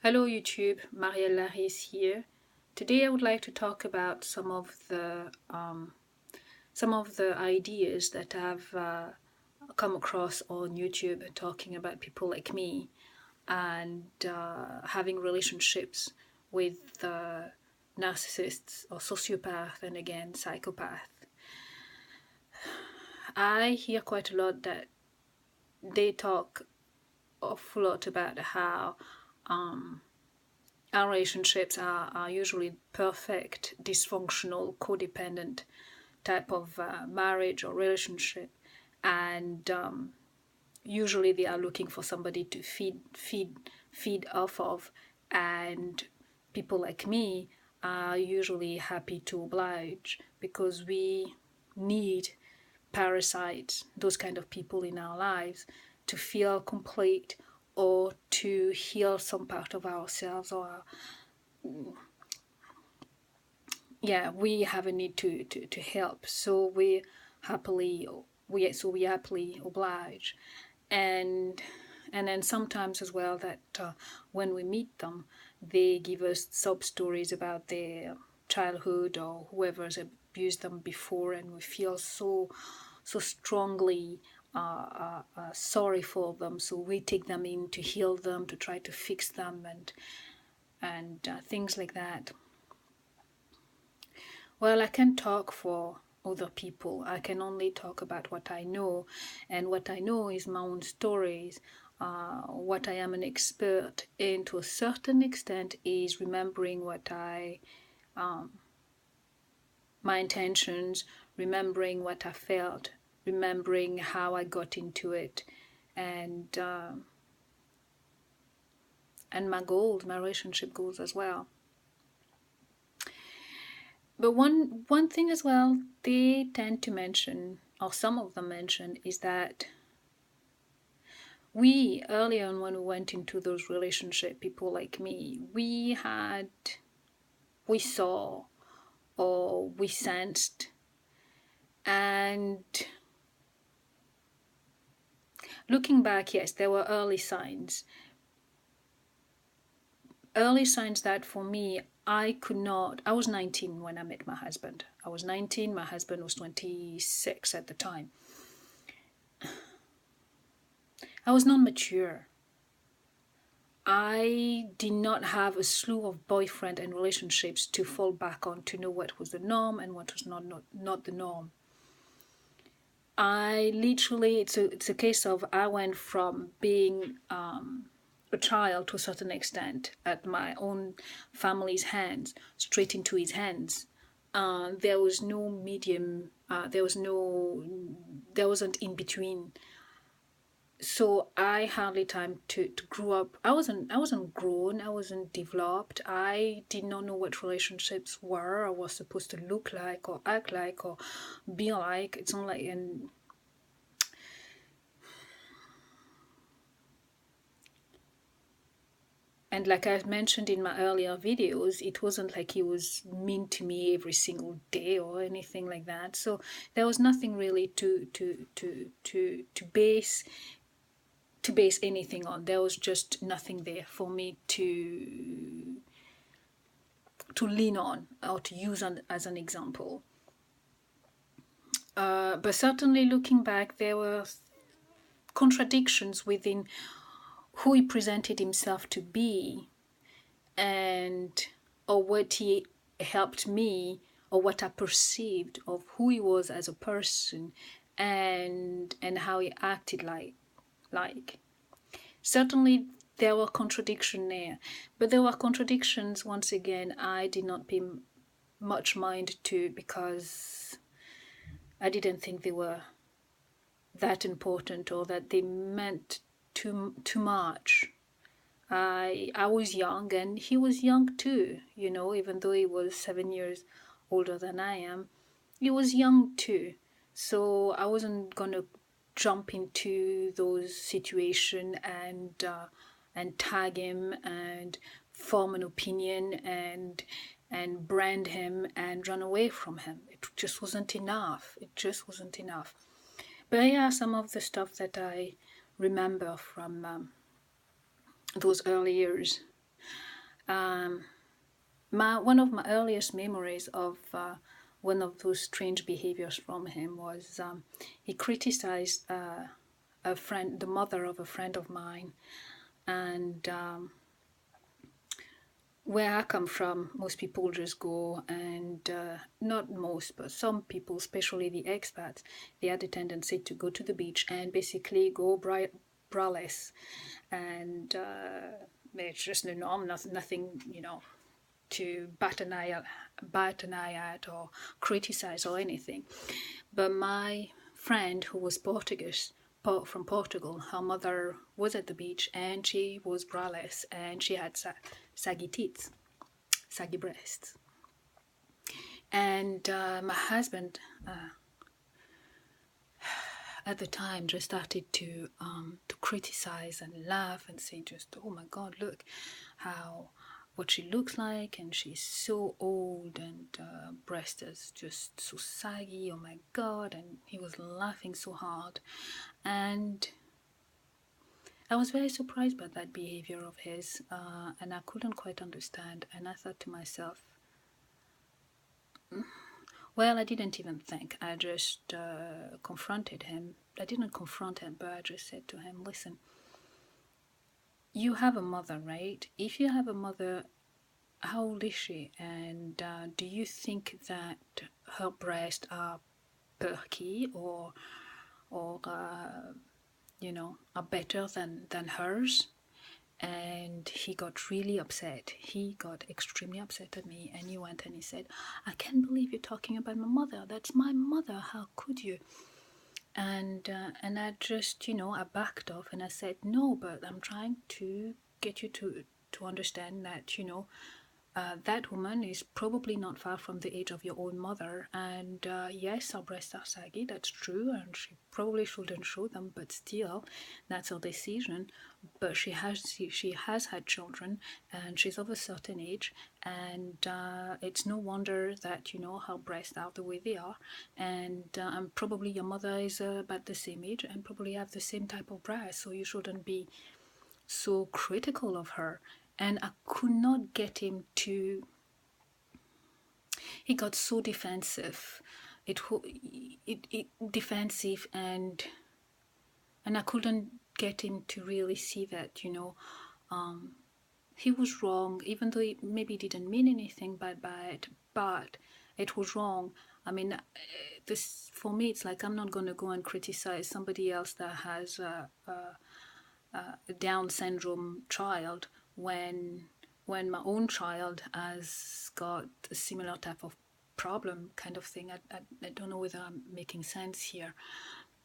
Hello YouTube, Marielle Laris here. Today I would like to talk about some of the ideas that I've come across on YouTube talking about people like me and having relationships with narcissists or sociopath and again psychopath. I hear quite a lot that they talk awful lot about how our relationships are usually perfect, dysfunctional, codependent type of marriage or relationship, and usually they are looking for somebody to feed off of, and people like me are usually happy to oblige because we need parasites, those kind of people in our lives, to feel complete or to heal some part of ourselves, or we have a need to help, so we happily oblige. And then sometimes as well that when we meet them, they give us sub stories about their childhood or whoever's abused them before, and we feel so strongly sorry for them, so we take them in to heal them, to try to fix them, and things like that. Well, I can't talk for other people. I can only talk about what I know, and what I know is my own stories. What I am an expert in to a certain extent is remembering what my intentions, remembering what I felt, remembering how I got into it, and my goals, my relationship goals as well. But one thing as well they tend to mention, or some of them mention, is that we, earlier on when we went into those relationships, people like me, we saw or we sensed, and looking back, yes, there were early signs that for me, I was 19 when I met my husband. I was 19, my husband was 26 at the time. I was not mature. I did not have a slew of boyfriend and relationships to fall back on to know what was the norm and what was not the norm. I literally, it's a case of I went from being a child to a certain extent at my own family's hands straight into his hands. There was no medium, there wasn't in between. So I hardly time to grow up. I wasn't grown, I wasn't developed. I did not know what relationships were or was supposed to look like or act like or be like. It's not like, and like I mentioned in my earlier videos, it wasn't like he was mean to me every single day or anything like that. So there was nothing really to base anything on. There was just nothing there for me to lean on or to use as an example. But certainly looking back, there were contradictions within who he presented himself to be, or what he helped me, or what I perceived of who he was as a person, and how he acted like. Certainly there were contradictions there, but there were contradictions, once again, I did not pay much mind to, because I didn't think they were that important or that they meant too much. I was young and he was young too, even though he was 7 years older than I am, he was young too. So I wasn't gonna jump into those situations and tag him and form an opinion and brand him and run away from him. It just wasn't enough. But yeah, some of the stuff that I remember from those early years. One of my earliest memories of one of those strange behaviors from him was he criticized a friend, the mother of a friend of mine, and where I come from, most people just go and not most, but some people, especially the expats, they had a tendency to go to the beach and basically go braless, and it's just the norm, nothing, to bat an eye at or criticize or anything. But my friend, who was Portuguese, from Portugal, her mother was at the beach and she was braless and she had saggy teeth, saggy breasts. And my husband at the time just started to criticize and laugh and say, just, oh my God, look what she looks like, and she's so old, and breast is just so saggy, oh my God. And he was laughing so hard, and I was very surprised by that behavior of his, and I couldn't quite understand. And I thought to myself, well, I didn't even think. I just confronted him. I didn't confront him, but I just said to him, listen, you have a mother, right? If you have a mother, how old is she? And do you think that her breasts are perky or are better than hers? And he got really upset. He got extremely upset at me, and he went and he said, I can't believe you're talking about my mother. That's my mother. How could you? And I just, I backed off and I said, no, but I'm trying to get you to understand that, that woman is probably not far from the age of your own mother, and yes, her breasts are saggy, that's true, and she probably shouldn't show them, but still, that's her decision. But she has had children, and she's of a certain age, and it's no wonder that her breasts are the way they are, and probably your mother is about the same age and probably have the same type of breasts, so you shouldn't be so critical of her. And I could not get him to. He got so defensive. It defensive, and I couldn't get him to really see that he was wrong, even though he maybe didn't mean anything bad by it, but it was wrong. I mean, this for me, it's like I'm not going to go and criticize somebody else that has a Down syndrome child when my own child has got a similar type of problem, kind of thing. I don't know whether I'm making sense here,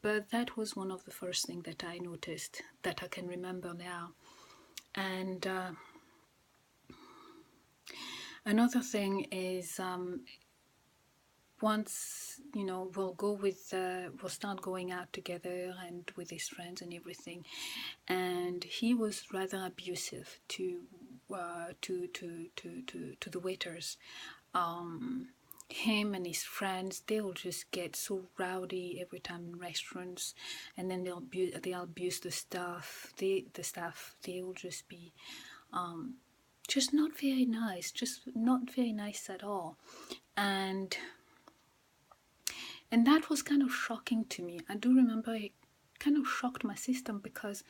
but that was one of the first things that I noticed that I can remember now. And another thing is once we'll start going out together and with his friends and everything, and he was rather abusive to the waiters. Him and his friends, they'll just get so rowdy every time in restaurants, and then they'll abuse the staff. They'll just be just not very nice at all. And that was kind of shocking to me. I do remember it kind of shocked my system because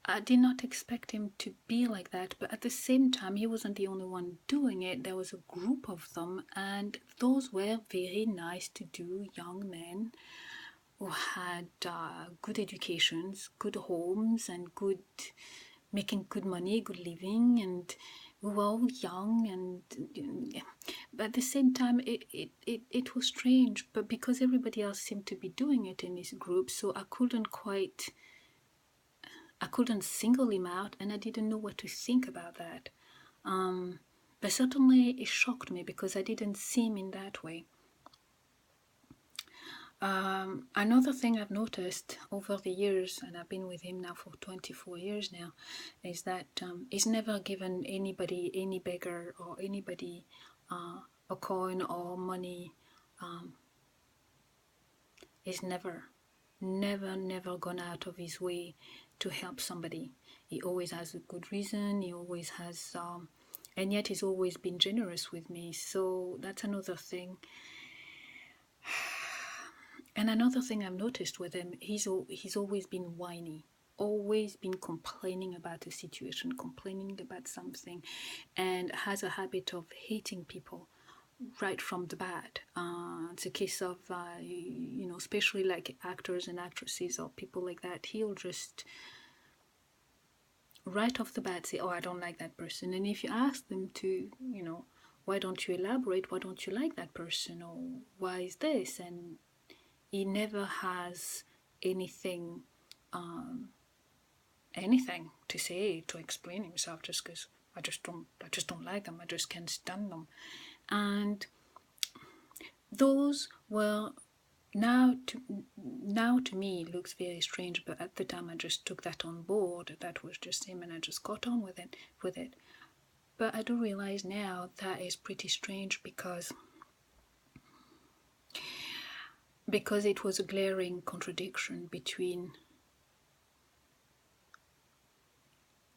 I did not expect him to be like that. But at the same time, he wasn't the only one doing it. There was a group of them, and those were very nice to do young men who had good educations, good homes, and making good money, good living, and we were all young. And but at the same time, it was strange, but because everybody else seemed to be doing it in this group, so I couldn't single him out, and I didn't know what to think about that. But certainly it shocked me because I didn't see him in that way. Another thing I've noticed over the years, and I've been with him now for 24 years now, is that he's never given anybody, any beggar or anybody a coin or money. He's never gone out of his way to help somebody. He always has a good reason. He always has, and yet he's always been generous with me. So that's another thing. And another thing I've noticed with him, he's always been whiny, always been complaining about a situation, complaining about something, and has a habit of hating people right from the bat. It's a case of, especially like actors and actresses or people like that, he'll just right off the bat say, oh, I don't like that person. And if you ask them to, why don't you elaborate? Why don't you like that person? Or why is this? And he never has anything to say to explain himself, just because I just don't like them. I just can't stand them. And those were now to me it looks very strange, but at the time I just took that on board. That was just him, and I just got on with it. But I do realize now that is pretty strange because it was a glaring contradiction between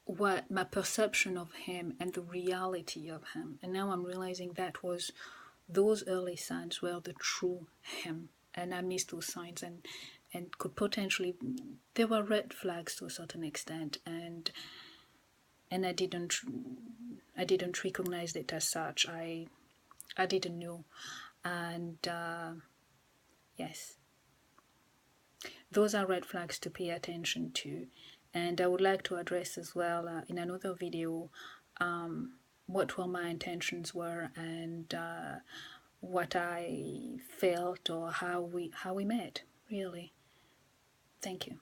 what my perception of him and the reality of him. And now I'm realizing that was those early signs were the true him, and I missed those signs, and could potentially, there were red flags to a certain extent, and I didn't recognize it as such. I didn't know. And yes, those are red flags to pay attention to. And I would like to address as well in another video what my intentions were, and what I felt, or how we met, really. Thank you.